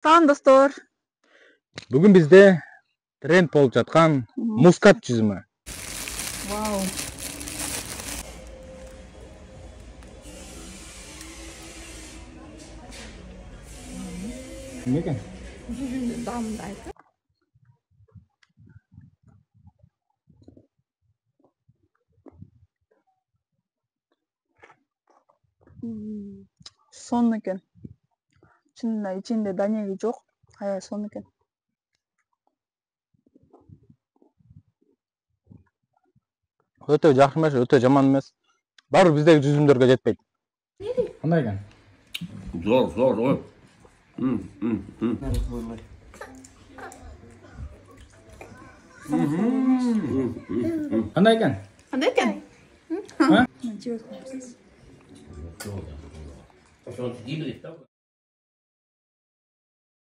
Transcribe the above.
Салам достор. Бүгін бізде тренд болып жатқан мускат жүзімі. Вау. Не екен? Дамды айтып. Сонун экен. Чынында ичинде данеги жок. Аябай сонун экен. Өтө жакшы эмес, өтө жаман эмес. Баары биздеги жүзүмдөргө жетпейт. Кандай экен? Zor ой. Кандай экен? Кандай экен? Ha? Жеп аткансыз. Ошону жей берет да.